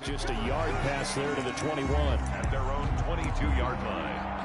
Just a yard pass there to the 21. At their own 22-yard line.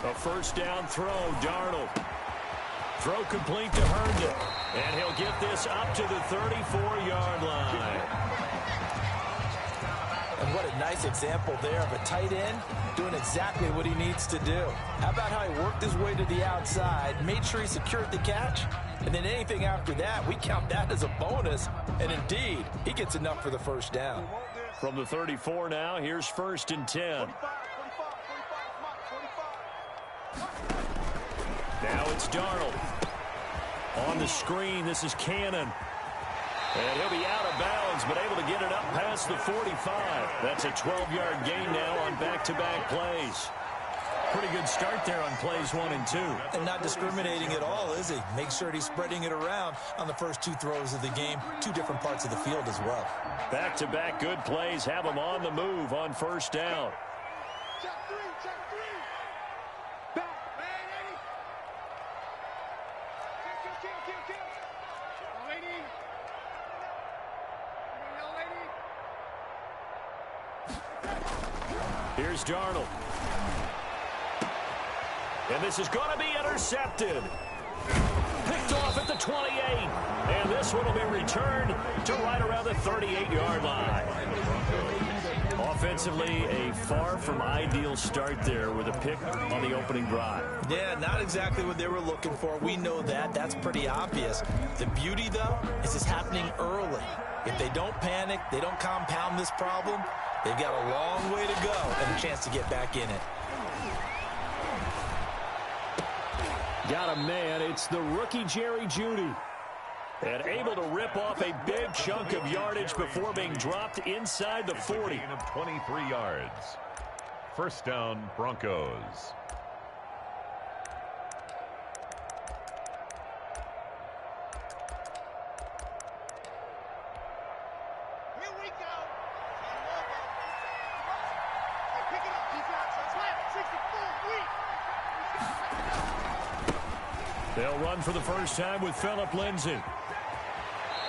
A first down throw, Darnold. Throw complete to Herndon. And he'll get this up to the 34-yard line. And what a nice example there of a tight end doing exactly what he needs to do. How about how he worked his way to the outside, made sure he secured the catch, and then anything after that, we count that as a bonus. And indeed, he gets enough for the first down. From the 34 now, here's 1st and 10. Now it's Darnold. On the screen, this is Cannon. And he'll be out of bounds, but able to get it up past the 45. That's a 12-yard gain now on back-to-back plays. Pretty good start there on plays 1 and 2. And not discriminating at all, is he? Make sure he's spreading it around on the first 2 throws of the game. 2 different parts of the field as well. Back-to-back good plays have him on the move on first down. Here's Darnold. And this is going to be intercepted. Picked off at the 28. And this one will be returned to right around the 38-yard line. Offensively, a far from ideal start there with a pick on the opening drive. Yeah, not exactly what they were looking for. We know that. That's pretty obvious. The beauty, though, is it's happening early. If they don't panic, they don't compound this problem, they've got a long way to go and a chance to get back in it. Got a man. It's the rookie Jerry Jeudy. And able to rip off a big chunk of yardage before being dropped inside the 40. Gain of 23 yards. First down, Broncos. They'll run for the first time with Phillip Lindsay.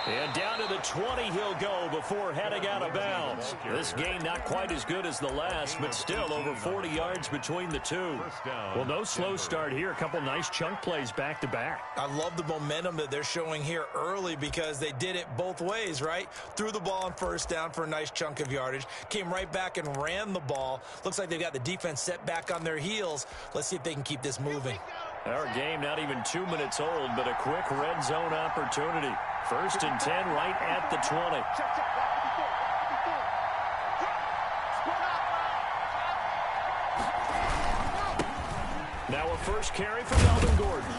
And down to the 20 he'll go before heading out of bounds. This game not quite as good as the last, but still over 40 yards between the two. Well, no slow start here. A couple nice chunk plays back to back. I love the momentum that they're showing here early because they did it both ways, right? Threw the ball on first down for a nice chunk of yardage. Came right back and ran the ball. Looks like they've got the defense set back on their heels. Let's see if they can keep this moving. Our game not even 2 minutes old, but a quick red zone opportunity. 1st and 10 right at the 20. Now a first carry for Melvin Gordon.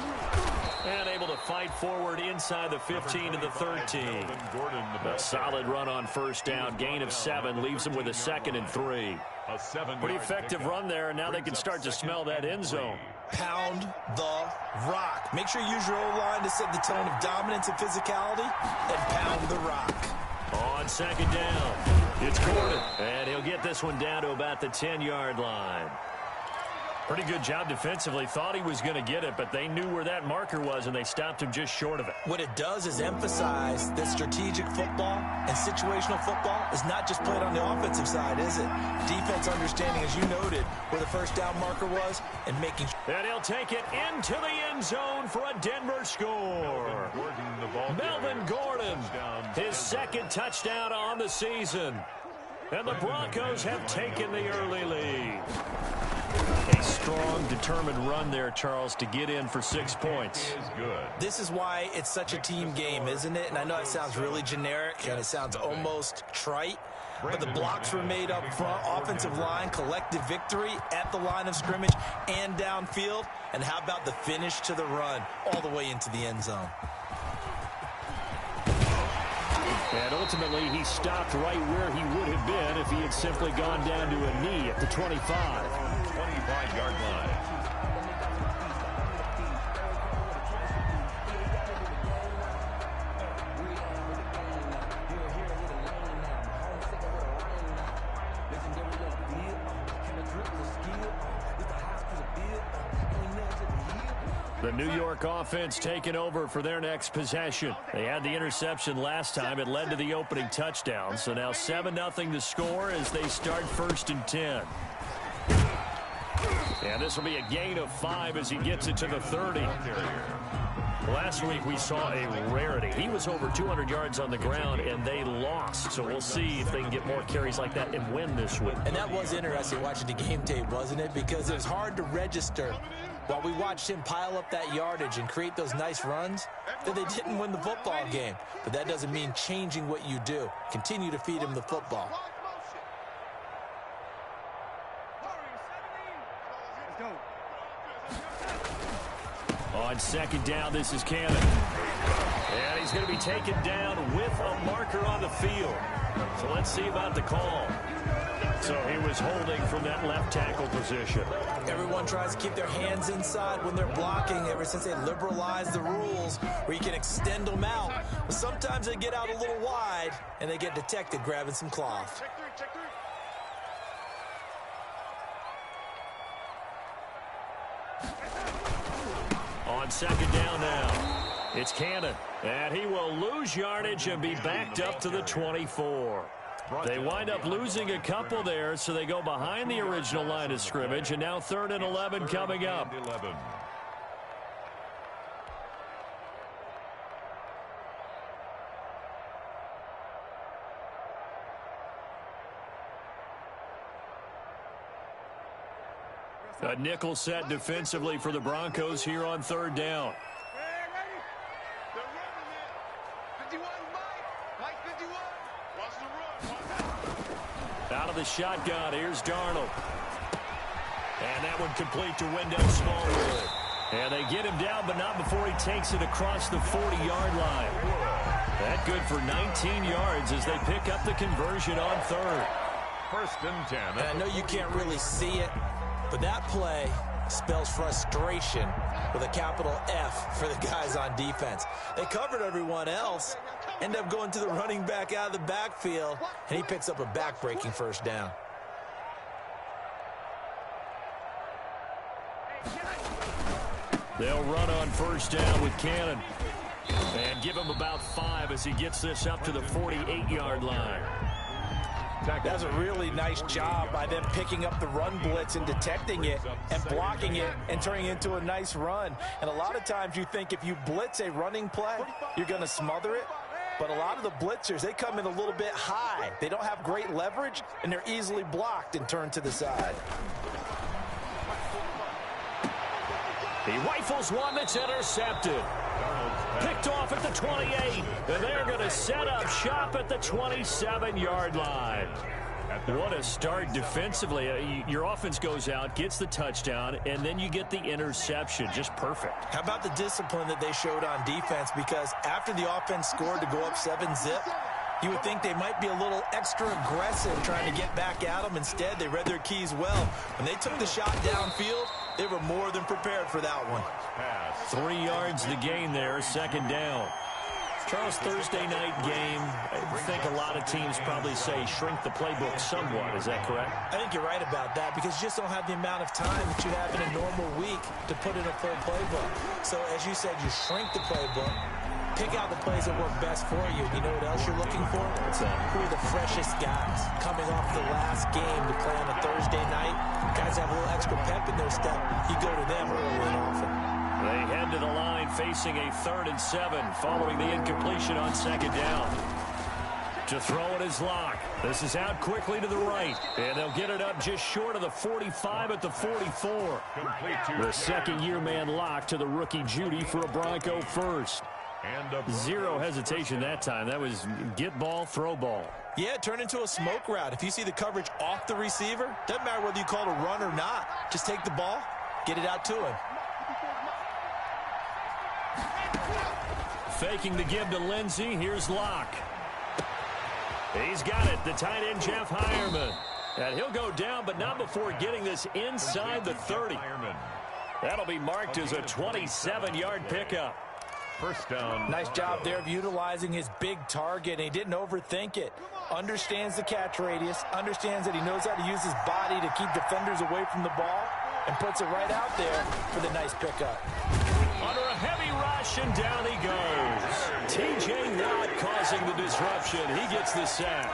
And able to fight forward inside the 15 to the 13. A solid run on first down. Gain of 7 leaves them with a 2nd and 3. Pretty effective run there, and now they can start to smell that end zone. Pound the rock. Make sure you use your O-line to set the tone of dominance and physicality, and pound the rock. On 2nd down, it's Gordon, and he'll get this one down to about the 10-yard line. Pretty good job defensively. Thought he was going to get it, but they knew where that marker was, and they stopped him just short of it. What it does is emphasize that strategic football and situational football is not just played on the offensive side, is it? Defense understanding, as you noted, where the first down marker was and making sure. And he'll take it into the end zone for a Denver score. Melvin Gordon, his 2nd touchdown on the season. And the Broncos have taken the early lead. A strong, determined run there, Charles, to get in for 6 points. This is why it's such a team game, isn't it? And I know it sounds really generic and it sounds almost trite, but the blocks were made up front. Offensive line, collective victory at the line of scrimmage and downfield. And how about the finish to the run all the way into the end zone? And ultimately, he stopped right where he would have been if he had simply gone down to a knee at the 25. 25-yard line. The New York offense taking over for their next possession. They had the interception last time. It led to the opening touchdown. So now 7-0 to score as they start 1st and 10. And this will be a gain of 5 as he gets it to the 30. Last week we saw a rarity. He was over 200 yards on the ground, and they lost. So we'll see if they can get more carries like that and win this week. And that was interesting watching the game tape, wasn't it? Because it was hard to register while we watched him pile up that yardage and create those nice runs that they didn't win the football game. But that doesn't mean changing what you do. Continue to feed him the football. On 2nd down, this is Cannon. And he's going to be taken down with a marker on the field. So let's see about the call. So he was holding from that left tackle position. Everyone tries to keep their hands inside when they're blocking ever since they liberalized the rules where you can extend them out. But sometimes they get out a little wide and they get detected grabbing some cloth. On 2nd down now, it's Cannon. And he will lose yardage and be backed up to the 24. They wind up losing a couple there, so they go behind the original line of scrimmage, and now 3rd and 11 coming up. 11. A nickel set defensively for the Broncos here on 3rd down. Out of the shotgun, here's Darnold. And that one complete to Wendell Smallwood. And they get him down, but not before he takes it across the 40-yard line. That good for 19 yards as they pick up the conversion on 3rd. 1st and 10. And I know you can't really see it, but that play spells frustration with a capital F for the guys on defense. They covered everyone else, end up going to the running back out of the backfield, and he picks up a back-breaking 1st down. They'll run on 1st down with Cannon and give him about 5 as he gets this up to the 48-yard line. That's a really nice job by them picking up the run blitz and detecting it and blocking it and turning it into a nice run. And a lot of times you think if you blitz a running play, you're going to smother it. But a lot of the blitzers, they come in a little bit high. They don't have great leverage, and they're easily blocked and turned to the side. He rifles one that's intercepted. Picked off at the 28, and they're going to set up shop at the 27-yard line. What a start defensively. Your offense goes out, gets the touchdown, and then you get the interception. Just perfect. How about the discipline that they showed on defense? Because after the offense scored to go up 7-zip, you would think they might be a little extra aggressive trying to get back at them. Instead, they read their keys well. When they took the shot downfield, they were more than prepared for that one. 3 yards to gain there, 2nd down. Charles, Thursday night game, I think a lot of teams probably say shrink the playbook somewhat. Is that correct? I think you're right about that because you just don't have the amount of time that you have in a normal week to put in a full playbook. So, as you said, you shrink the playbook, pick out the plays that work best for you. You know what else you're looking for? What's that? Who are the freshest guys coming off the last game to play on a Thursday night? Guys have a little extra pep in their step. You go to them early and often. They head to the line facing a 3rd and 7 following the incompletion on 2nd down. To throw it is Locke. This is out quickly to the right. And they'll get it up just short of the 45 at the 44. The second-year man Locke to the rookie Judy for a Bronco first. Zero hesitation that time. That was get ball, throw ball. Yeah, it turned into a smoke route. If you see the coverage off the receiver, doesn't matter whether you call it a run or not. Just take the ball, get it out to him. Faking the give to Lindsey. Here's Locke. He's got it. The tight end, Jeff Heuerman. And he'll go down, but not before getting this inside the 30. That'll be marked as a 27-yard pickup. First down. Nice job there of utilizing his big target, and he didn't overthink it. Understands the catch radius, understands that he knows how to use his body to keep defenders away from the ball, and puts it right out there for the nice pickup. Under a heavy rush, and down he goes. T.J. Watt causing the disruption. He gets the sack.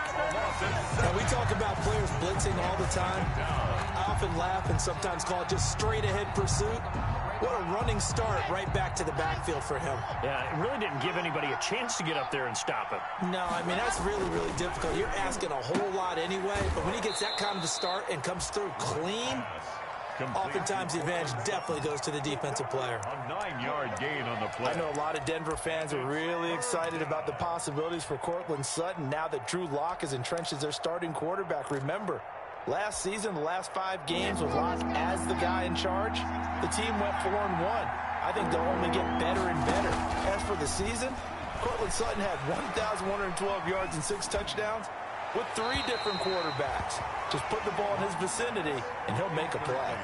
Now, we talk about players blitzing all the time. I often laugh and sometimes call it just straight-ahead pursuit. What a running start right back to the backfield for him. Yeah, it really didn't give anybody a chance to get up there and stop him. No, I mean, that's really, really difficult. You're asking a whole lot anyway, but when he gets that kind of a start and comes through clean, oftentimes the advantage definitely goes to the defensive player. A 9-yard gain on the play. I know a lot of Denver fans are really excited about the possibilities for Courtland Sutton now that Drew Lock is entrenched as their starting quarterback. Remember, last season, the last 5 games with Lock as the guy in charge, the team went 4-1. I think they'll only get better and better. As for the season, Courtland Sutton had 1,112 yards and 6 touchdowns with 3 different quarterbacks. Just put the ball in his vicinity, and he'll make a play.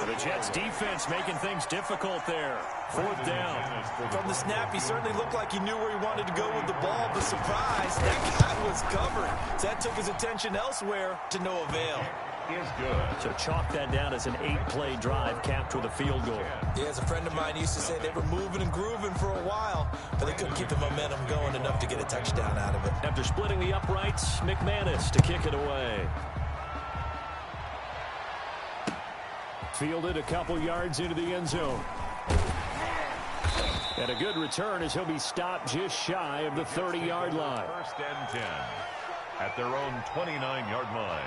The Jets' defense making things difficult there. 4th down. From the snap, he certainly looked like he knew where he wanted to go with the ball, but surprise, that guy was covered. So that took his attention elsewhere to no avail. Is good. So chalk that down as an 8-play drive capped with a field goal. Yeah, as a friend of mine used to say, they were moving and grooving for a while, but they couldn't keep the momentum going enough to get a touchdown out of it. After splitting the uprights, McManus to kick it away. Fielded a couple yards into the end zone. And a good return as he'll be stopped just shy of the 30-yard line. First and 10 at their own 29-yard line.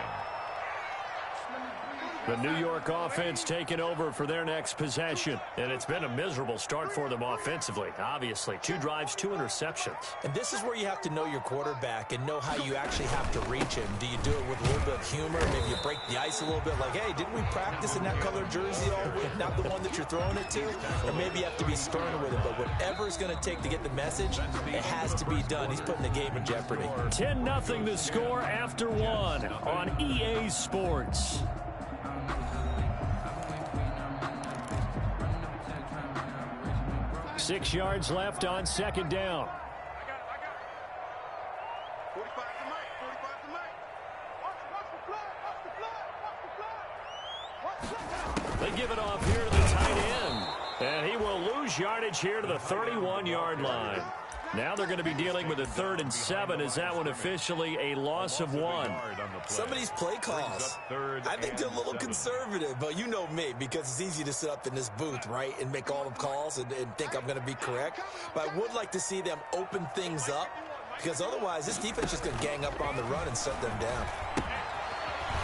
The New York offense taking over for their next possession. And it's been a miserable start for them offensively, obviously. 2 drives, 2 interceptions. And this is where you have to know your quarterback and know how you actually have to reach him. Do you do it with a little bit of humor? Maybe you break the ice a little bit like, hey, didn't we practice in that color jersey all week? Not the one that you're throwing it to? Or maybe you have to be stern with it. But whatever it's going to take to get the message, it has to be done. He's putting the game in jeopardy. 10-0 the score after 1 on EA Sports. Six yards left on second down. They give it off here to the tight end. And he will lose yardage here to the 31-yard line. Now they're going to be dealing with a 3rd and 7. Is that one officially a loss of 1? Some of these play calls, I think they're a little conservative, but you know me, because it's easy to sit up in this booth, right, and make all the calls and think I'm going to be correct. But I would like to see them open things up, because otherwise this defense is going to gang up on the run and shut them down.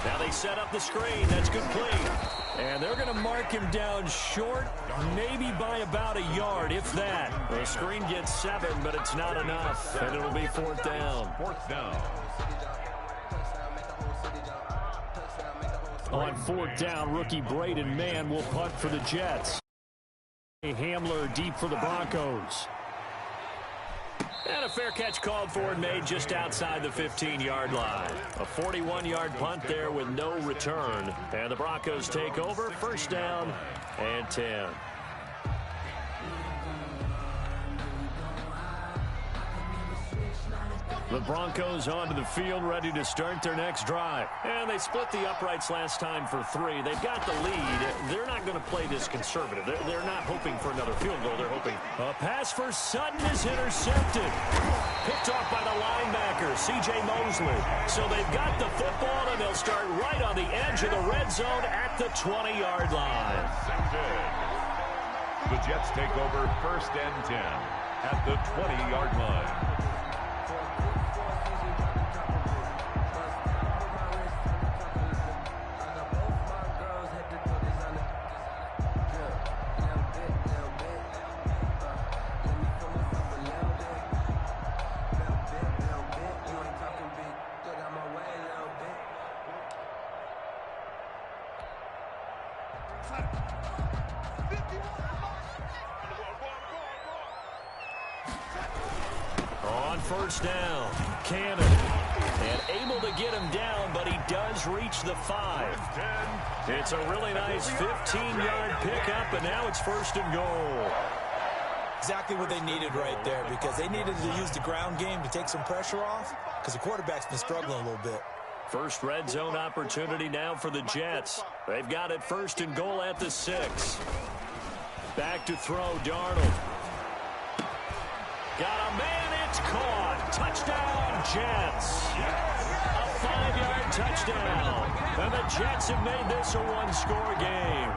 Now they set up the screen. That's complete. And they're going to mark him down short, maybe by about a yard, if that. The screen gets 7, but it's not enough, and it'll be 4th down. 4th down. On 4th down, rookie Braden Mann will punt for the Jets. Hamler deep for the Broncos. And a fair catch called for and made just outside the 15-yard line. A 41-yard punt there with no return. And the Broncos take over, 1st down and 10. The Broncos onto the field, ready to start their next drive. And they split the uprights last time for 3. They've got the lead. They're not going to play this conservative. They're not hoping for another field goal. They're hoping. A pass for Sutton is intercepted. Picked off by the linebacker, C.J. Mosley. So they've got the football, and they'll start right on the edge of the red zone at the 20-yard line. The Jets take over 1st and 10 at the 20-yard line. On first down, Cannon. And able to get him down, but he does reach the 5. It's a really nice 15-yard pickup, and now it's first and goal. Exactly what they needed right there, because they needed to use the ground game to take some pressure off, because the quarterback's been struggling a little bit. First red zone opportunity now for the Jets. They've got it first and goal at the 6. Back to throw, Darnold. Got a man, it's caught. Touchdown, Jets. A 5-yard touchdown. And the Jets have made this a one-score game.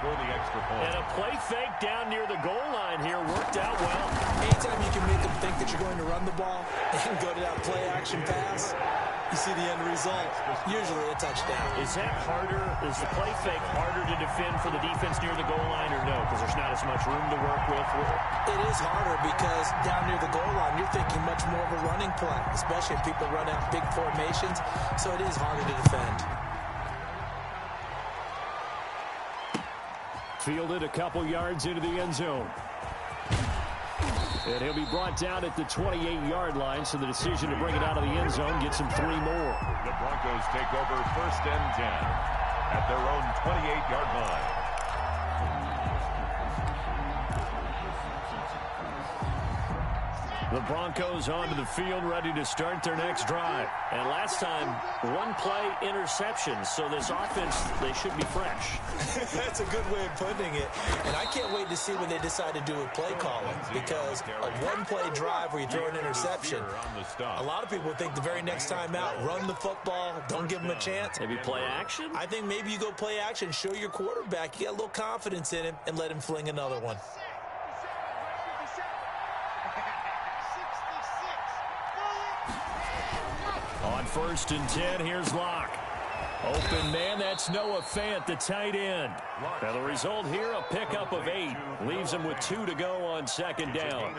For the extra point. And a play fake down near the goal line here worked out well. Anytime you can make them think that you're going to run the ball and go to that play-action pass, you see the end result, usually a touchdown. Is that harder? Is the play fake harder to defend for the defense near the goal line or no? Because there's not as much room to work with? It is harder because down near the goal line, you're thinking much more of a running play, especially if people run out big formations. So it is harder to defend. Fielded a couple yards into the end zone. And he'll be brought down at the 28-yard line, so the decision to bring it out of the end zone gets him 3 more. The Broncos take over first and 10 at their own 28-yard line. The Broncos onto the field, ready to start their next drive. And last time, one play interception, so this offense, they should be fresh. That's a good way of putting it. And I can't wait to see what they decide to do with play calling, because a one-play drive where you throw an interception, a lot of people think the very next time out, run the football, don't give them a chance. Maybe play action? I think maybe you go play action, show your quarterback, you got a little confidence in him, and let him fling another one. On first and 10, here's Locke. Open man, that's Noah Fant, the tight end. Now the result here, a pickup of 8. Leaves him with 2 to go on second down.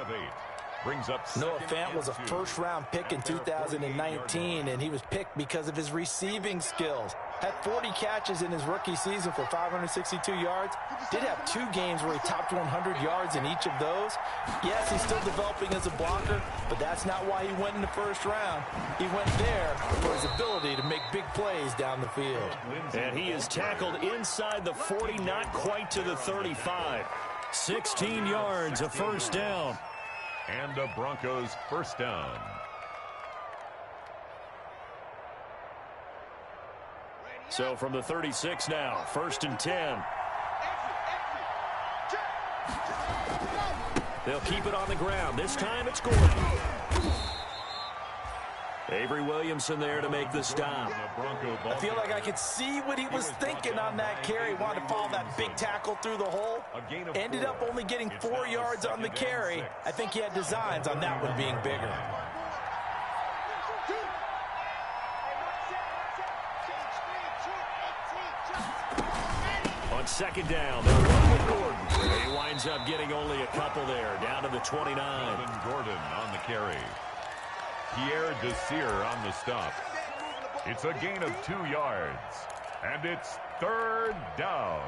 Noah Fant was a first-round pick in 2019, and he was picked because of his receiving skills. Had 40 catches in his rookie season for 562 yards. Did have 2 games where he topped 100 yards in each of those. Yes, he's still developing as a blocker, but that's not why he went in the first round. He went there for his ability to make big plays down the field. And he is tackled inside the 40, not quite to the 35. 16 yards, a first down. And the Broncos first down. So from the 36 now, first and 10. They'll keep it on the ground. This time it's Gordon. Avery Williamson there to make the stop. I feel like I could see what he was thinking on that carry. Wanted to follow that big tackle through the hole. Ended up only getting 4 yards on the carry. I think he had designs on that one being bigger. On second down, they'll run with Gordon. He winds up getting only a couple there, down to the 29. Gordon on the carry. Pierre Desir on the stop. It's a gain of 2 yards. And it's third down.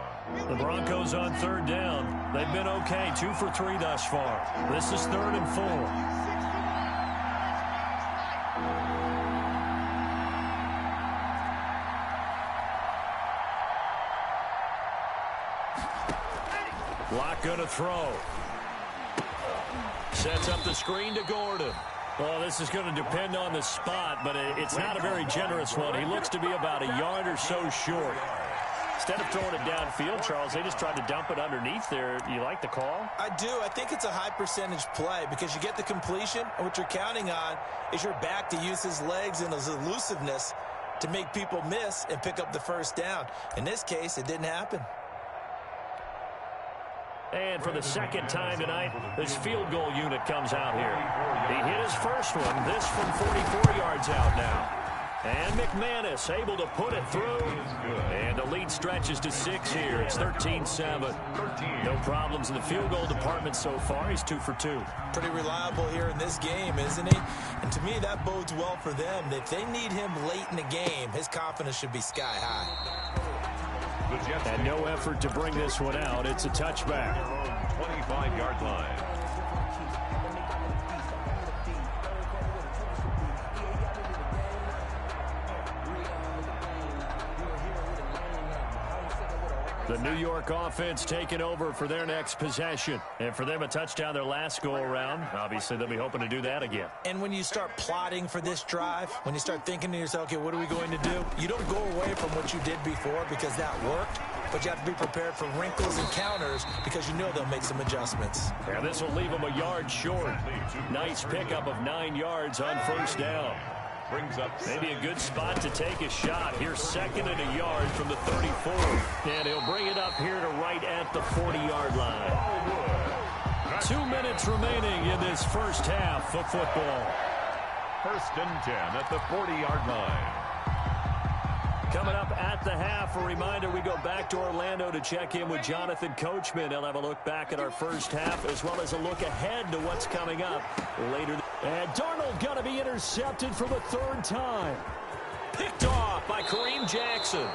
The Broncos on third down. They've been okay, 2 for 3 thus far. This is 3rd and 4. Locke gonna throw. Sets up the screen to Gordon. Well, this is going to depend on the spot, but it's not a very generous one. He looks to be about a yard or so short. Instead of throwing it downfield, Charles, they just tried to dump it underneath there. You like the call? I do. I think it's a high percentage play because you get the completion, and what you're counting on is your back to use his legs and his elusiveness to make people miss and pick up the first down. In this case, it didn't happen. And for the second time tonight, this field goal unit comes out here. He hit his first one, this from 44 yards out now. And McManus able to put it through. And the lead stretches to 6 here. It's 13-7. No problems in the field goal department so far. He's 2 for 2. Pretty reliable here in this game, isn't he? And to me, that bodes well for them. If they need him late in the game, his confidence should be sky high. The Jets and no effort to bring this one out. It's a touchback. 25-yard line. The New York offense taking over for their next possession. And for them, a touchdown their last go-around. Obviously, they'll be hoping to do that again. And when you start plotting for this drive, when you start thinking to yourself, okay, what are we going to do? You don't go away from what you did before because that worked, but you have to be prepared for wrinkles and counters because you know they'll make some adjustments. And this will leave them a yard short. Nice pickup of 9 yards on first down. Brings up maybe a good spot to take a shot. Here's second and a yard from the 34. And he'll bring it up here to right at the 40-yard line. 2 minutes remaining in this first half of football. First and 10 at the 40-yard line. Coming up at the half, a reminder, we go back to Orlando to check in with Jonathan Coachman. He'll have a look back at our first half as well as a look ahead to what's coming up later. And Darnold going to be intercepted for the third time. Picked off by Kareem Jackson.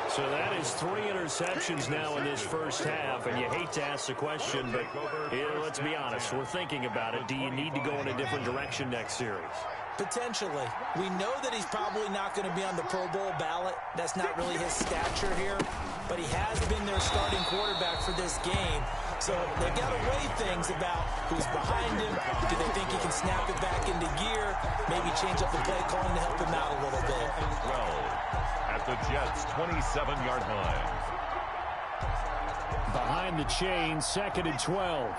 So that is 3 interceptions now in this first half, and you hate to ask the question, but let's be honest, we're thinking about it. Do you need to go in a different direction next series? Potentially. We know that he's probably not going to be on the Pro Bowl ballot. That's not really his stature here, but he has been their starting quarterback for this game. So they've got to weigh things about who's behind him. Do they think he can snap it back into gear? Maybe change up the play calling to help him out a little bit. 12 at the Jets' 27-yard line. Behind the chain, second and 12.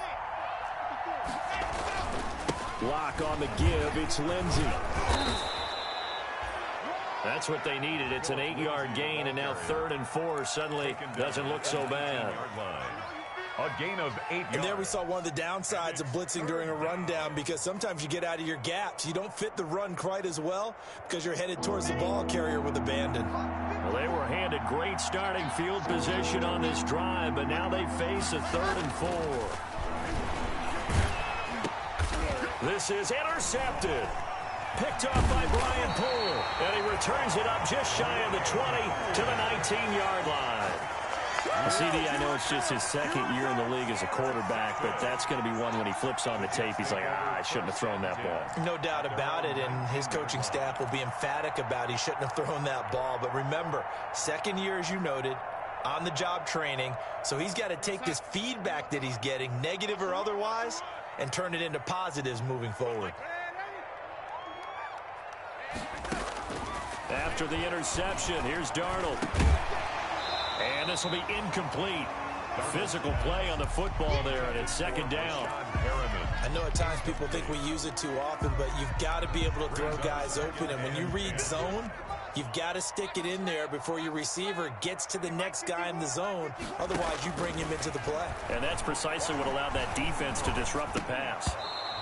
Lock on the give. It's Lindsey. That's what they needed. It's an 8-yard gain, and now 3rd and 4 suddenly doesn't look so bad. A gain of 8 yards. And there we saw one of the downsides of blitzing during a rundown because sometimes you get out of your gaps. You don't fit the run quite as well because you're headed towards the ball carrier with abandon. Well, they were handed great starting field position on this drive, but now they face a 3rd and 4. This is intercepted. Picked off by Brian Poole. And he returns it up just shy of the 20 to the 19-yard line. CD, I know it's just his second year in the league as a quarterback, but that's going to be one when he flips on the tape. He's like, I shouldn't have thrown that ball. No doubt about it, and his coaching staff will be emphatic about he shouldn't have thrown that ball. But remember, second year, as you noted, on-the-job training, so he's got to take this feedback that he's getting, negative or otherwise, and turn it into positives moving forward. After the interception, here's Darnold. And this will be incomplete. Physical play on the football there, and it's second down. I know at times people think we use it too often, but you've got to be able to throw guys open. And when you read zone, you've got to stick it in there before your receiver gets to the next guy in the zone. Otherwise, you bring him into the play. And that's precisely what allowed that defense to disrupt the pass.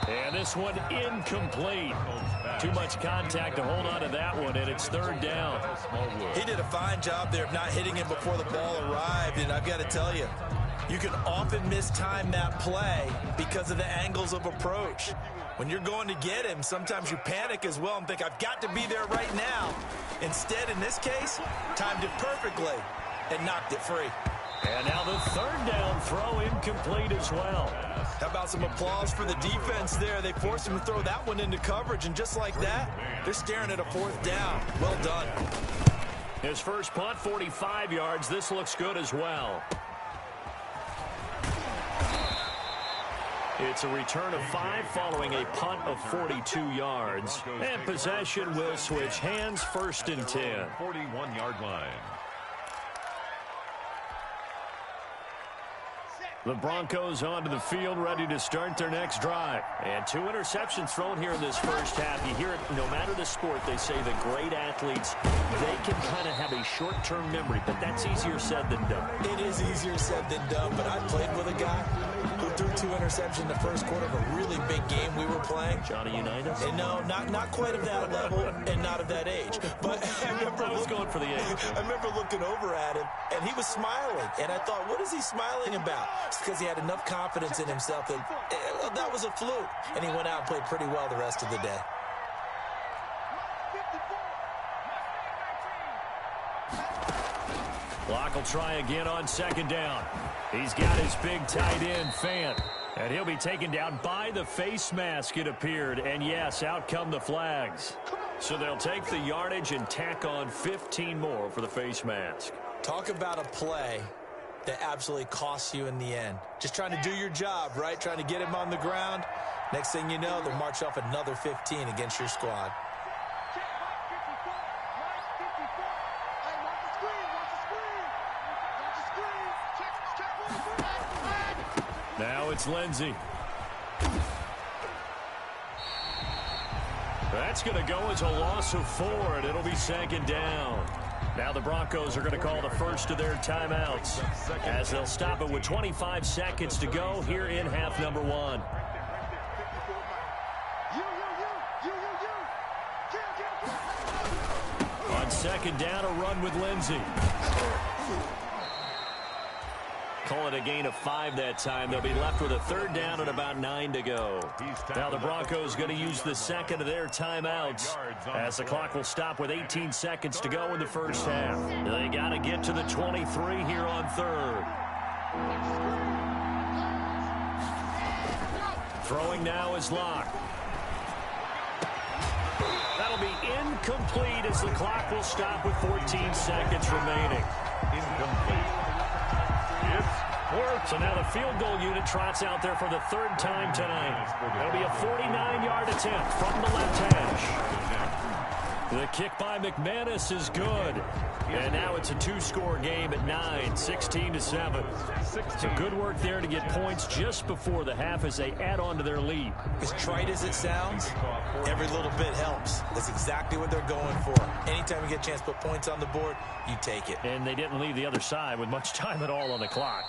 And this one incomplete. Too much contact to hold on to that one, and it's third down. He did a fine job there of not hitting him before the ball arrived, and I've got to tell you, you can often mistime that play because of the angles of approach. When you're going to get him, sometimes you panic as well and think, I've got to be there right now. Instead, in this case, timed it perfectly and knocked it free. And now the third down throw incomplete as well. How about some applause for the defense there? They forced him to throw that one into coverage, and just like that, they're staring at a fourth down. Well done. His first punt, 45 yards. This looks good as well. It's a return of 5 following a punt of 42 yards. And possession will switch hands, first and 10. 41-yard line. The Broncos onto the field, ready to start their next drive. And 2 interceptions thrown here in this first half. You hear it, no matter the sport, they say the great athletes, they can kind of have a short-term memory, but that's easier said than done. It is easier said than done, but I played with a guy who threw 2 interceptions in the first quarter of a really big game we were playing. Johnny Unitas? And no, not quite of that level and not of that age. But I was going for the age. I remember looking over at him, and he was smiling. And I thought, what is he smiling about? It's because he had enough confidence in himself that that was a fluke. And he went out and played pretty well the rest of the day. Clock will try again on second down. He's got his big tight end, Fant. And he'll be taken down by the face mask, it appeared. And, yes, out come the flags. So they'll take the yardage and tack on 15 more for the face mask. Talk about a play that absolutely costs you in the end. Just trying to do your job, right? Trying to get him on the ground. Next thing you know, they'll march off another 15 against your squad. Now it's Lindsey. That's going to go as a loss of 4, and it'll be second down. Now the Broncos are going to call the first of their timeouts as they'll stop it with 25 seconds to go here in half number 1. On second down, a run with Lindsey. Call it a gain of 5 that time. They'll be left with a third down and about 9 to go. Now the Broncos going to use the second of their timeouts as the clock will stop with 18 seconds to go in the first half. They got to get to the 23 here on third. Throwing now is Locke. That'll be incomplete as the clock will stop with 14 seconds remaining. Incomplete. So now the field goal unit trots out there for the third time tonight. It'll be a 49-yard attempt from the left hash. The kick by McManus is good. And now it's a 2-score game at 9, 16-7. So good work there to get points just before the half as they add on to their lead. As trite as it sounds, every little bit helps. That's exactly what they're going for. Anytime you get a chance to put points on the board, you take it. And they didn't leave the other side with much time at all on the clock.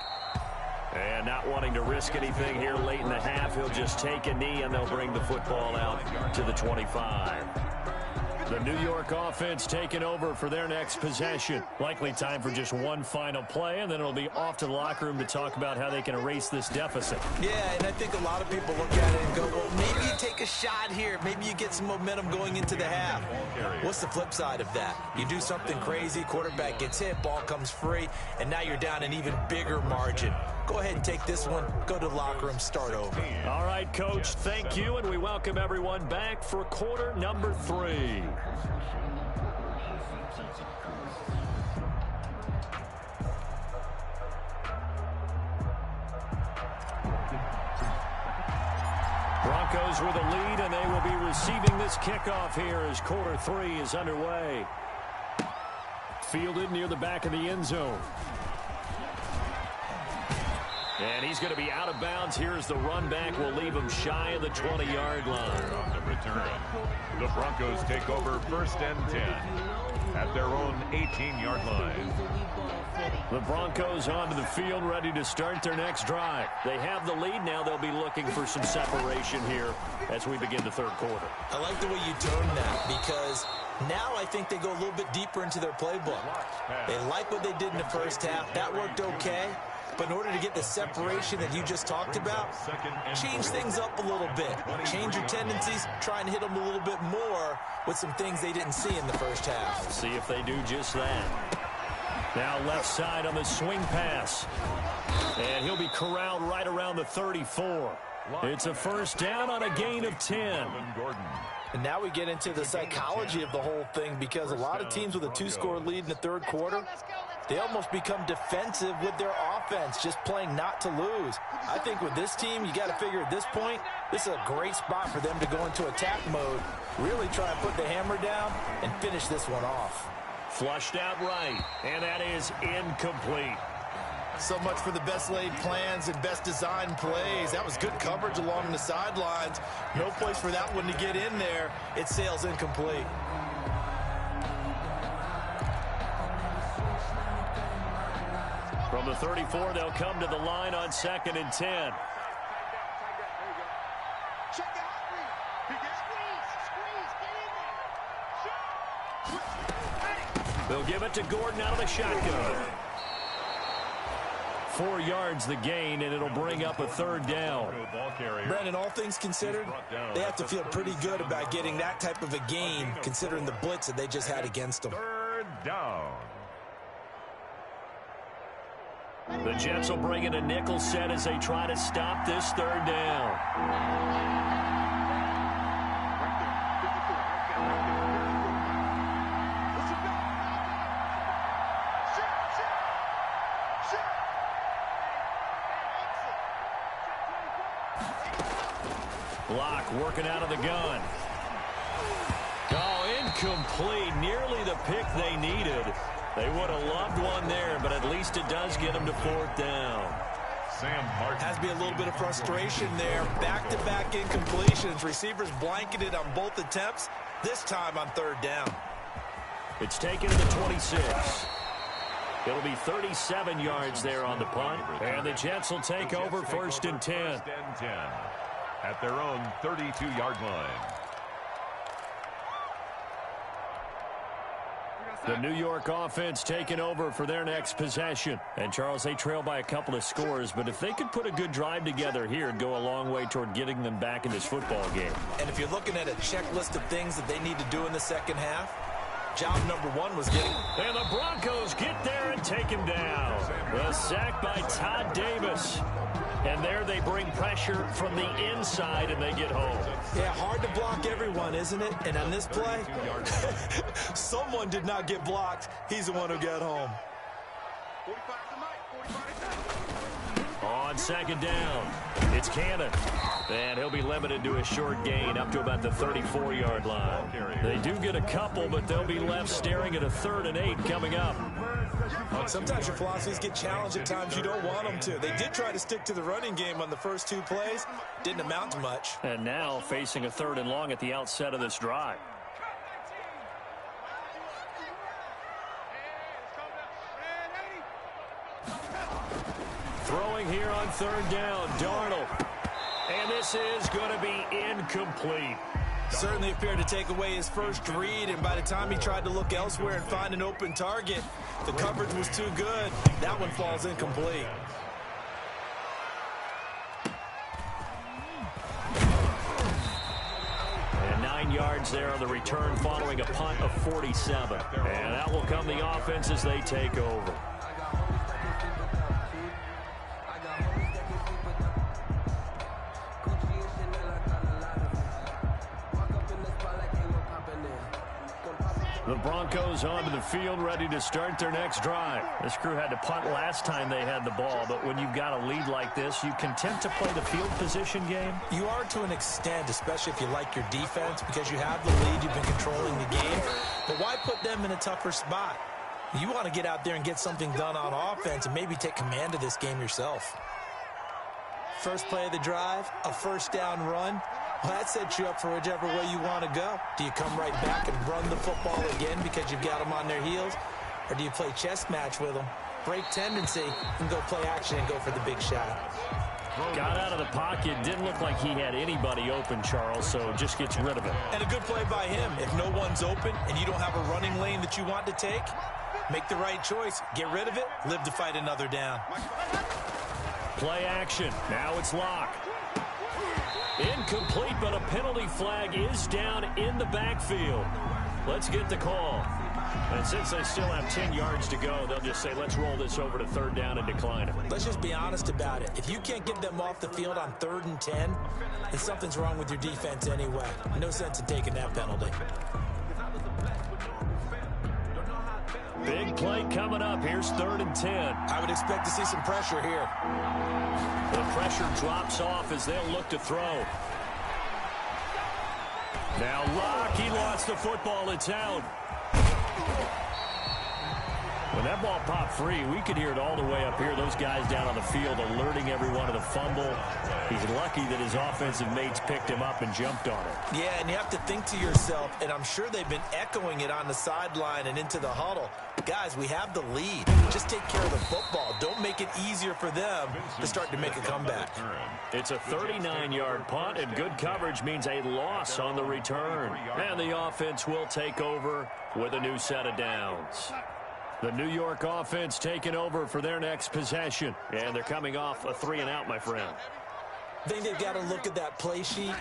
And not wanting to risk anything here late in the half, he'll just take a knee and they'll bring the football out to the 25. The New York offense taking over for their next possession. Likely time for just one final play, and then it'll be off to the locker room to talk about how they can erase this deficit. Yeah, and I think a lot of people look at it and go, well, maybe you take a shot here. Maybe you get some momentum going into the half. What's the flip side of that? You do something crazy, quarterback gets hit, ball comes free, and now you're down an even bigger margin. Go ahead and take this one, go to the locker room, start over. All right, Coach, thank you, and we welcome everyone back for quarter number 3. Broncos with a lead, and they will be receiving this kickoff here as quarter 3 is underway. Fielded near the back of the end zone. And he's going to be out of bounds. Here's the run back. Will leave him shy of the 20-yard line. On the return, the Broncos take over first and 10 at their own 18-yard line. The Broncos onto the field, ready to start their next drive. They have the lead. Now they'll be looking for some separation here as we begin the third quarter. I like the way you tone that because now I think they go a little bit deeper into their playbook. They like what they did in the first half. That worked okay. But in order to get the separation that you just talked about, change things up a little bit. Change your tendencies, try and hit them a little bit more with some things they didn't see in the first half. See if they do just that. Now left side on the swing pass. And he'll be corralled right around the 34. It's a first down on a gain of 10. And now we get into the psychology of the whole thing because a lot of teams with a 2-score lead in the third quarter, they almost become defensive with their offense, just playing not to lose. I think with this team, you got to figure at this point, this is a great spot for them to go into attack mode, really try and put the hammer down and finish this one off. Flushed out right, and that is incomplete. So much for the best laid plans and best design plays. That was good coverage along the sidelines. No place for that one to get in there. It sails incomplete. From the 34, they'll come to the line on 2nd and 10. They'll give it to Gordon out of the shotgun. 4 yards the gain, and it'll bring up a third down. Brandon, all things considered, they have to feel pretty good about getting that type of a gain, considering the blitz that they just had against them. Third down. The Jets will bring in a nickel set as they try to stop this third down. Block working out of the gun. Oh, incomplete. Nearly the pick they needed. They would have loved one there, but at least it does get them to fourth down. Sam Martin. Has to be a little bit of frustration there. Back-to-back incompletions. Receivers blanketed on both attempts, this time on third down. It's taken to the 26. It'll be 37 yards there on the punt. And the Jets will take over first and 10. First and 10 at their own 32-yard line. The New York offense taking over for their next possession. And, Charles, they trail by a couple of scores, but if they could put a good drive together here, it'd go a long way toward getting them back in this football game. And if you're looking at a checklist of things that they need to do in the second half, job number one was getting... And the Broncos get there and take him down. The sack by Todd Davis. And there they bring pressure from the inside, and they get home. Yeah, hard to block everyone, isn't it? And on this play, someone did not get blocked. He's the one who got home. On second down, it's Cannon. And he'll be limited to a short gain up to about the 34-yard line. They do get a couple, but they'll be left staring at a 3rd and 8 coming up. Sometimes your philosophies get challenged at times you don't want them to. They did try to stick to the running game on the first 2 plays. Didn't amount to much. And now facing a 3rd and long at the outset of this drive. Throwing here on 3rd down, Darnold. And this is going to be incomplete. Certainly appeared to take away his first read, and by the time he tried to look elsewhere and find an open target, the coverage was too good. That one falls incomplete. And 9 yards there on the return following a punt of 47. And that will come the offense as they take over. The Broncos onto the field, ready to start their next drive. This crew had to punt last time they had the ball, but when you've got a lead like this, you content to play the field position game? You are to an extent, especially if you like your defense, because you have the lead, you've been controlling the game. But why put them in a tougher spot? You want to get out there and get something done on offense and maybe take command of this game yourself. First play of the drive, a first down run. Well, that sets you up for whichever way you want to go. Do you come right back and run the football again because you've got them on their heels? Or do you play chess match with them, break tendency, and go play action and go for the big shot? Got out of the pocket. Didn't look like he had anybody open, Charles, so just gets rid of it. And a good play by him. If no one's open and you don't have a running lane that you want to take, make the right choice. Get rid of it. Live to fight another down. Play action. Now it's Locke. Incomplete, but a penalty flag is down in the backfield. Let's get the call. And since they still have 10 yards to go, they'll just say, let's roll this over to 3rd down and decline it. Let's just be honest about it. If you can't get them off the field on 3rd and 10, then something's wrong with your defense anyway. No sense in taking that penalty. Big play coming up. Here's 3rd and 10. I would expect to see some pressure here. The pressure drops off as they'll look to throw. Now Locke, he lost the football. It's out. When that ball popped free, we could hear it all the way up here. Those guys down on the field alerting everyone of the fumble. He's lucky that his offensive mates picked him up and jumped on it. Yeah, and you have to think to yourself, and I'm sure they've been echoing it on the sideline and into the huddle. Guys, we have the lead. Just take care of the football. Don't make it easier for them to start to make a comeback. It's a 39-yard punt, and good coverage means a loss on the return. And the offense will take over with a new set of downs. The New York offense taking over for their next possession. And they're coming off a 3-and-out, my friend. I think they've got to look at that play sheet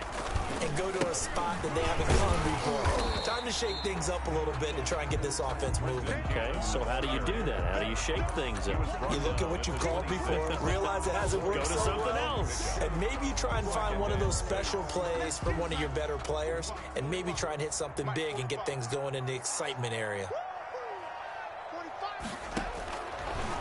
and go to a spot that they haven't gone before. Time to shake things up a little bit to try and get this offense moving. Okay, so how do you do that? How do you shake things up? You look at what you've called before, realize it hasn't worked Go to so something well, else. and maybe you try and find one of those special plays from one of your better players, and maybe try and hit something big and get things going in the excitement area.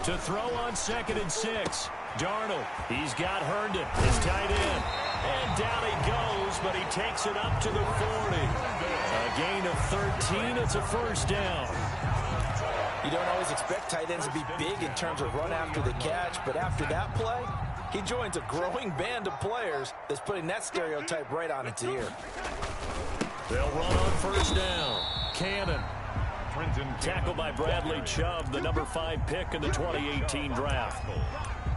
To throw on 2nd and 6. Darnold, he's got Herndon, his tight end. And down he goes, but he takes it up to the 40. A gain of 13, it's a first down. You don't always expect tight ends to be big in terms of run after the catch, but after that play, he joins a growing band of players that's putting that stereotype right on its ear. They'll run on first down. Cannon. Tackled by Bradley Chubb, the number 5 pick in the 2018 draft.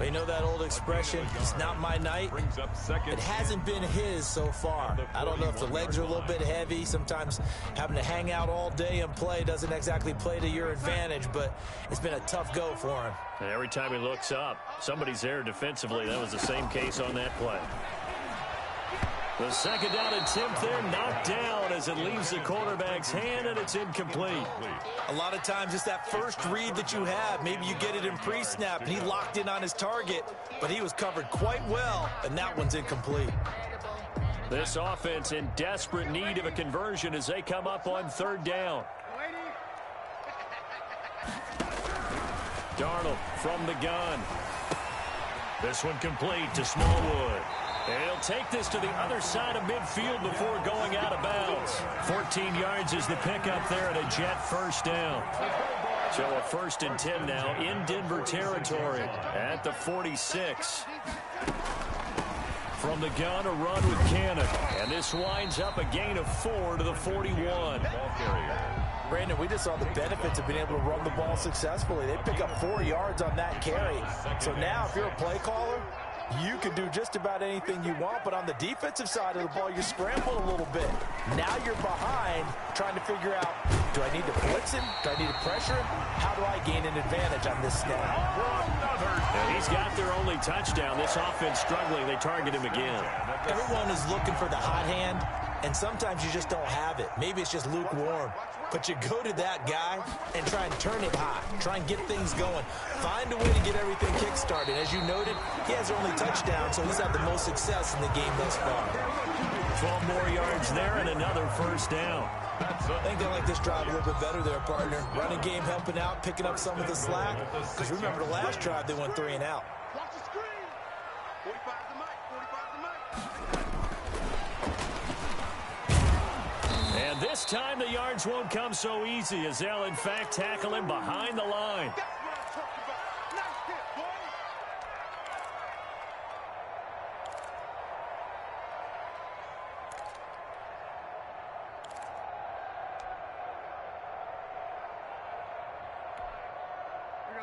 You know that old expression, it's not my night? It hasn't been his so far. I don't know if the legs are a little bit heavy. Sometimes having to hang out all day and play doesn't exactly play to your advantage, but it's been a tough go for him. And every time he looks up, somebody's there defensively. That was the same case on that play. The 2nd down attempt there, knocked down as it leaves the quarterback's hand, and it's incomplete. A lot of times it's that first read that you have. Maybe you get it in pre-snap, and he locked in on his target, but he was covered quite well, and that one's incomplete. This offense in desperate need of a conversion as they come up on 3rd down. Darnold from the gun. This one complete to Smallwood. And he'll take this to the other side of midfield before going out of bounds. 14 yards is the pickup there and a Jet first down. So a 1st and 10 now in Denver territory at the 46. From the gun, a run with Cannon. And this winds up a gain of 4 to the 41. Brandon, we just saw the benefits of being able to run the ball successfully. They pick up 4 yards on that carry. So now if you're a play caller, you can do just about anything you want, but on the defensive side of the ball, you scramble a little bit. Now you're behind, trying to figure out, do I need to blitz him? Do I need to pressure him? How do I gain an advantage on this snap? And he's got their only touchdown. This offense struggling. They target him again. Everyone is looking for the hot hand, and sometimes you just don't have it. Maybe it's just lukewarm. But you go to that guy and try and turn it hot. Try and get things going. Find a way to get everything kick-started. As you noted, he has only touchdown, so he's had the most success in the game thus far. 12 more yards there and another first down. I think they like this drive a little bit better there, partner. Running game helping out, picking up some of the slack. Because remember, the last drive, they went 3 and out. And this time the yards won't come so easy as they'll, in fact, tackle him behind the line.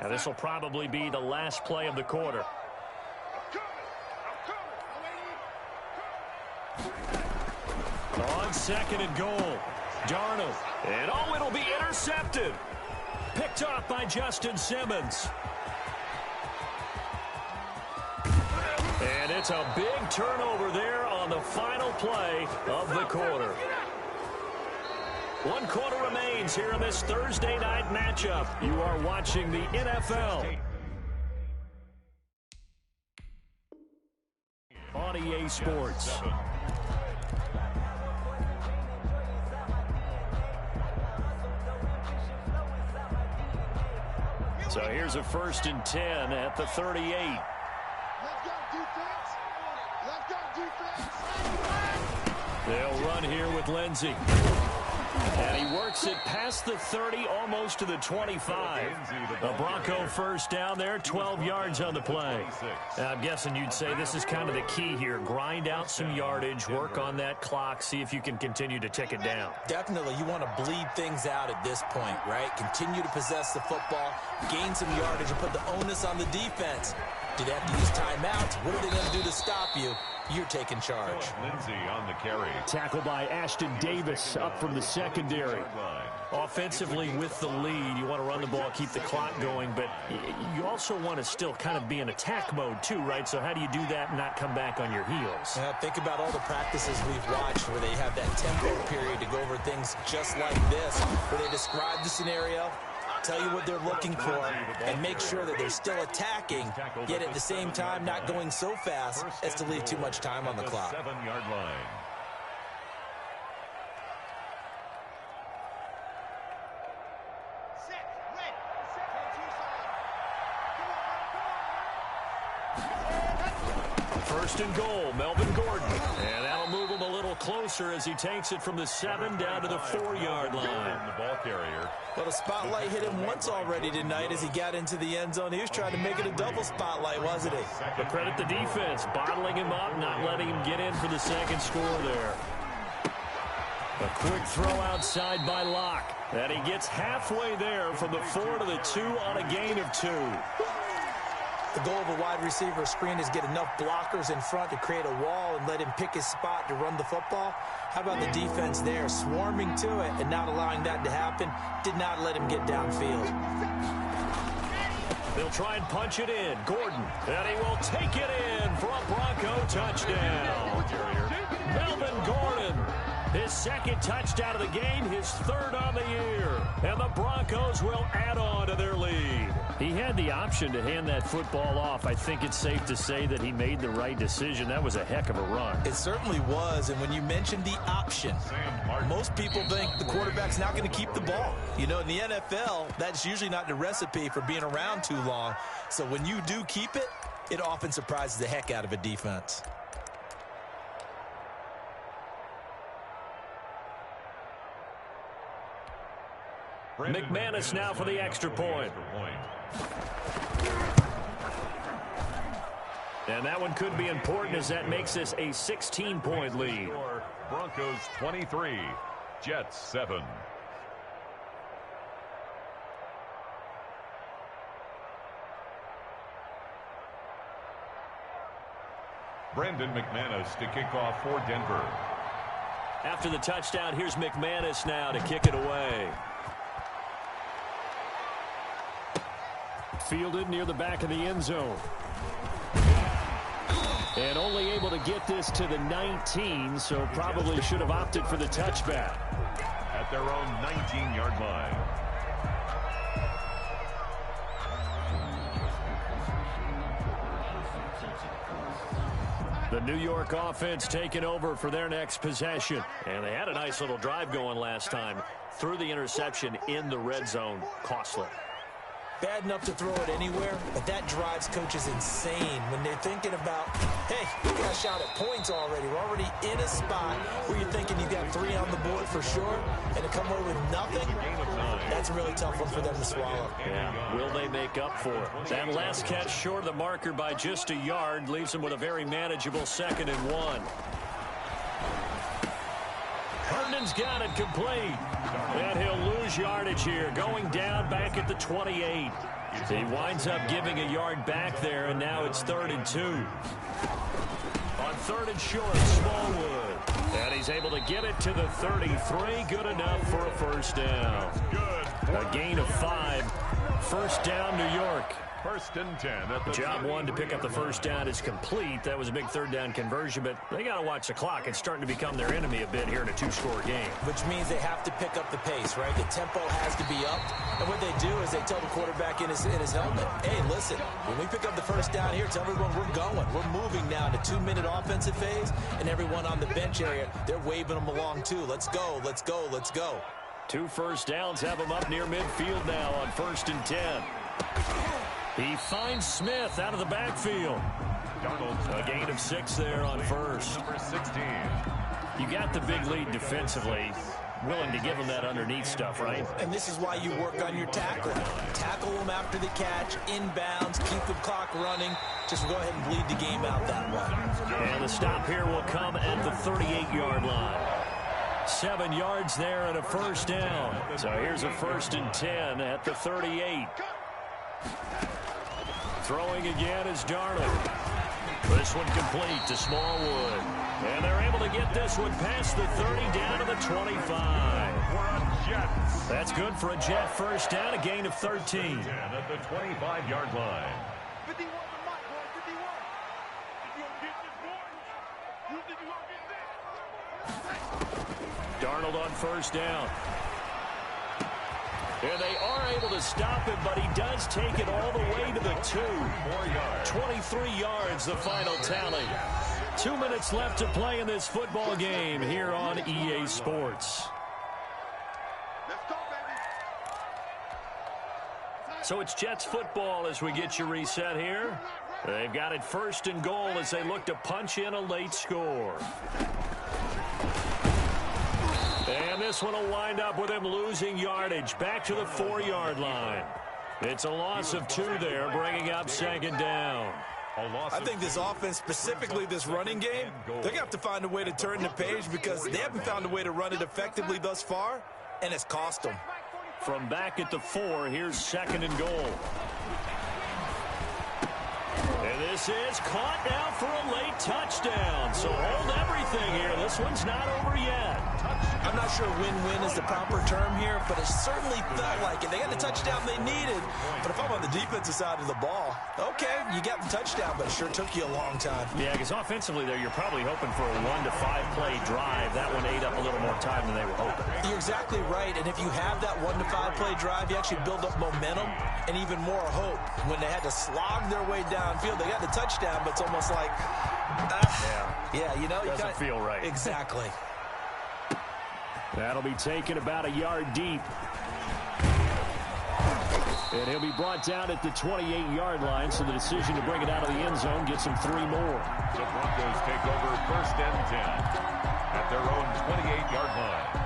Now this will probably be the last play of the quarter. On 2nd and goal, Darnold. And oh, it'll be intercepted. Picked off by Justin Simmons. And it's a big turnover there on the final play of the quarter. 1 quarter remains here in this Thursday night matchup. You are watching the NFL on EA Sports. So here's a 1st and 10 at the 38. They'll run here with Lindsey. And he works it past the 30, almost to the 25. A Bronco first down there, 12 yards on the play. I'm guessing you'd say this is kind of the key here. Grind out some yardage, work on that clock, see if you can continue to tick it down. Definitely. You want to bleed things out at this point, right? Continue to possess the football, gain some yardage, and put the onus on the defense. Do they have to use timeouts? What are they going to do to stop you? You're taking charge. Lindsey on the carry. Tackle by Ashton Davis up from the secondary. secondary. Offensively with the lead, you want to run the ball, keep the clock going, but you also want to still kind of be in attack mode too, right? So how do you do that and not come back on your heels? Think about all the practices we've watched where they have that tempo period to go over things just like this, where they describe the scenario, tell you what they're looking for, and make sure that they're still attacking, yet at the same time not going so fast as to leave too much time on the clock. 7-yard line. First and goal, Melvin Gordon. And that'll move him a little closer as he takes it from the 7 down to the 4-yard line. The ball carrier. Well, the spotlight hit him once already tonight as he got into the end zone. He was trying to make it a double spotlight, wasn't he? But credit the defense, bottling him up, not letting him get in for the second score there. A quick throw outside by Locke. And he gets halfway there from the 4 to the 2 on a gain of 2. The goal of a wide receiver screen is get enough blockers in front to create a wall and let him pick his spot to run the football. How about the defense there, swarming to it and not allowing that to happen? Did not let him get downfield. They'll try and punch it in. Gordon, and he will take it in for a Bronco touchdown. Melvin Gordon, his second touchdown of the game, his third on the year. And the Broncos will add on to their lead. He had the option to hand that football off. I think it's safe to say that he made the right decision. That was a heck of a run. It certainly was, and when you mentioned the option, most people think the quarterback's not going to keep the ball. You know, in the NFL, that's usually not the recipe for being around too long. So when you do keep it, it often surprises the heck out of a defense. McManus now for the extra point. And that one could be important as that makes this a 16-point lead. Broncos 23, Jets 7. Brandon McManus to kick off for Denver. After the touchdown, here's McManus now to kick it away. Fielded near the back of the end zone. And only able to get this to the 19, so probably should have opted for the touchback. At their own 19-yard line. The New York offense taking over for their next possession. And they had a nice little drive going last time. Threw the interception in the red zone. Costly. Bad enough to throw it anywhere, but that drives coaches insane when they're thinking about, hey, we got a shot at points already. We're already in a spot where you're thinking you got 3 on the board for sure, and to come away with nothing, that's a really tough one for them to swallow. Yeah, will they make up for it? That last catch short of the marker by just a yard leaves them with a very manageable 2nd and 1. Herndon's got it complete. And he'll lose yardage here, going down back at the 28. He winds up giving a yard back there, and now it's 3rd and 2. On 3rd and short, Smallwood. And he's able to get it to the 33. Good enough for a first down. A gain of 5. First down, New York. 1st and 10. Job 1 to pick up the first down is complete. That was a big 3rd down conversion, but they got to watch the clock. It's starting to become their enemy a bit here in a 2-score game. Which means they have to pick up the pace, right? The tempo has to be up. And what they do is they tell the quarterback in his helmet, hey, listen, when we pick up the first down here, tell everyone we're going. We're moving now to 2-minute offensive phase, and everyone on the bench area, they're waving them along too. Let's go, let's go, let's go. 2 first downs have them up near midfield now on 1st and 10. He finds Smith out of the backfield. A gain of 6 there on first. Number 16. You got the big lead defensively. Willing to give them that underneath stuff, right? And this is why you work on your tackling. Tackle them after the catch, inbounds, keep the clock running. Just go ahead and bleed the game out that way. And the stop here will come at the 38-yard line. 7 yards there and a first down. So here's a 1st and 10 at the 38. Throwing again is Darnold. This one complete to Smallwood. And they're able to get this one past the 30 down to the 25. That's good for a Jet first down, a gain of 13. And at the 25-yard line. Darnold on first down. And they are able to stop him, but he does take it all the way to the 2. 23 yards, the final tally. 2 minutes left to play in this football game here on EA Sports. So it's Jets football as we get you reset here. They've got it first and goal as they look to punch in a late score. And this one will wind up with him losing yardage back to the 4-yard line. It's a loss of 2 there, bringing up second down. I think this offense, specifically this running game, they're going to have to find a way to turn the page because they haven't found a way to run it effectively thus far, and it's cost them. From back at the 4, here's second and goal. And this is caught now for a late touchdown. So hold everything here. This one's not over yet. I'm not sure win-win is the proper term here, but it certainly felt like it. They got the touchdown they needed. But if I'm on the defensive side of the ball, okay, you got the touchdown, but it sure took you a long time. Yeah, because offensively there, you're probably hoping for a 1 to 5 play drive. That one ate up a little more time than they were hoping. You're exactly right. And if you have that 1 to 5 play drive, you actually build up momentum and even more hope. When they had to slog their way downfield, they got the touchdown, but it's almost like, you know, doesn't feel right. Exactly. That'll be taken about a yard deep. And he'll be brought down at the 28-yard line, so the decision to bring it out of the end zone gets him 3 more. The Broncos take over first and 10 at their own 28-yard line.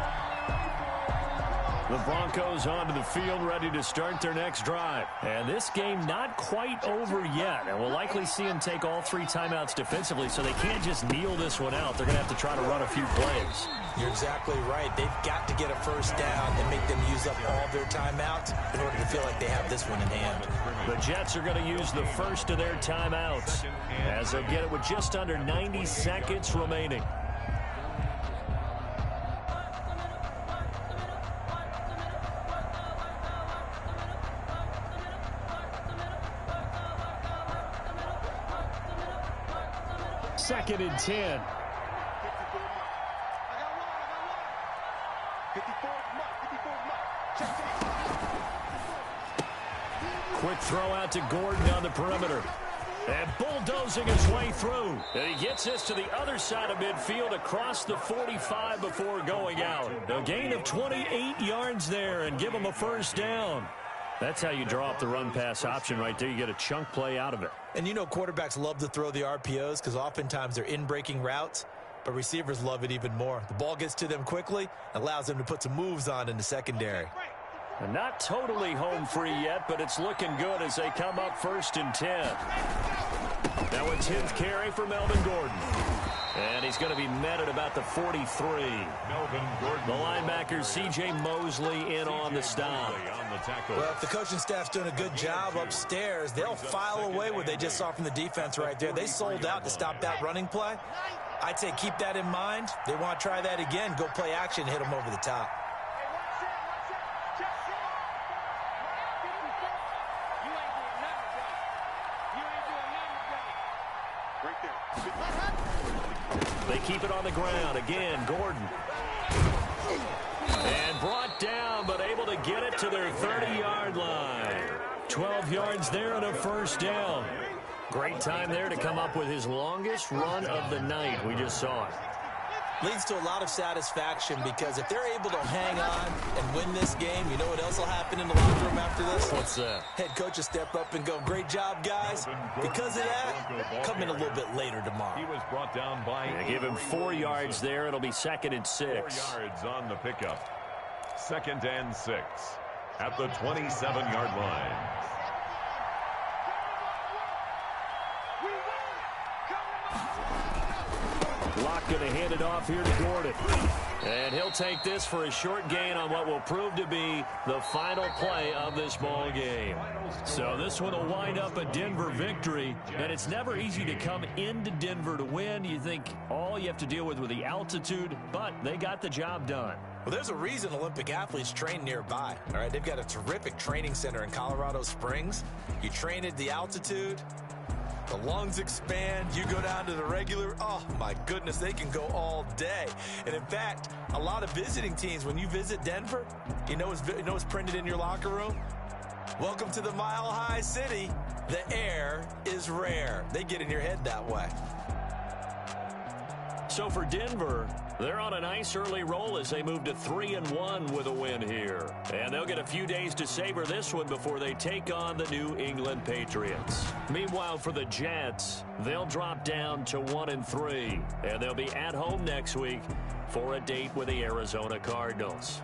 The Broncos onto the field, ready to start their next drive. And this game not quite over yet. And we'll likely see them take all 3 timeouts defensively, so they can't just kneel this one out. They're going to have to try to run a few plays. You're exactly right. They've got to get a first down and make them use up all their timeouts in order to feel like they have this one in hand. The Jets are going to use the first of their timeouts as they get it with just under 90 seconds remaining. Second and 10. Quick throw out to Gordon on the perimeter. And bulldozing his way through. And he gets this to the other side of midfield across the 45 before going out. A gain of 28 yards there and give him a first down. That's how you draw up the run-pass option right there. You get a chunk play out of it. And you know quarterbacks love to throw the RPOs because oftentimes they're in-breaking routes, but receivers love it even more. The ball gets to them quickly, allows them to put some moves on in the secondary. And not totally home free yet, but it's looking good as they come up first and 10. Now a 10th carry for Melvin Gordon. And he's going to be met at about the 43. Melvin Gordon. The linebacker C.J. Mosley in on the stop. Well, if the coaching staff's doing a good job upstairs, they'll file away what they just saw from the defense right there. They sold out to stop that running play. I'd say keep that in mind. They want to try that again. Go play action, hit them over the top. They keep it on the ground. Again, Gordon. And brought down, but able to get it to their 30-yard line. 12 yards there and a first down. Great time there to come up with his longest run of the night. We just saw it. Leads to a lot of satisfaction because if they're able to hang on and win this game, you know what else will happen in the locker room after this? What's that? Head coach will step up and go, great job, guys. Because of that, come in a little bit later tomorrow. He was brought down by... Give him 4 yards there. It'll be second and 6. 4 yards on the pickup. Second and 6 at the 27-yard line. Locke going to hand it off here to Gordon. And he'll take this for a short gain on what will prove to be the final play of this ball game. So this one will wind up a Denver victory. And it's never easy to come into Denver to win. You think all you have to deal with the altitude, but they got the job done. Well, there's a reason Olympic athletes train nearby. All right, they've got a terrific training center in Colorado Springs. You train at the altitude, the lungs expand, you go down to the regular, oh my goodness, they can go all day. And in fact, a lot of visiting teams, when you visit Denver, you know what's printed in your locker room? Welcome to the Mile High City. The air is rare. They get in your head that way. So for Denver, they're on a nice early roll as they move to 3-1 with a win here. And they'll get a few days to savor this one before they take on the New England Patriots. Meanwhile, for the Jets, they'll drop down to 1-3. And they'll be at home next week for a date with the Arizona Cardinals.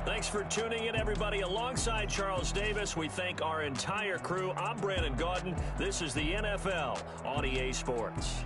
Thanks for tuning in, everybody. Alongside Charles Davis, we thank our entire crew. I'm Brandon Gaudin. This is the NFL on EA Sports.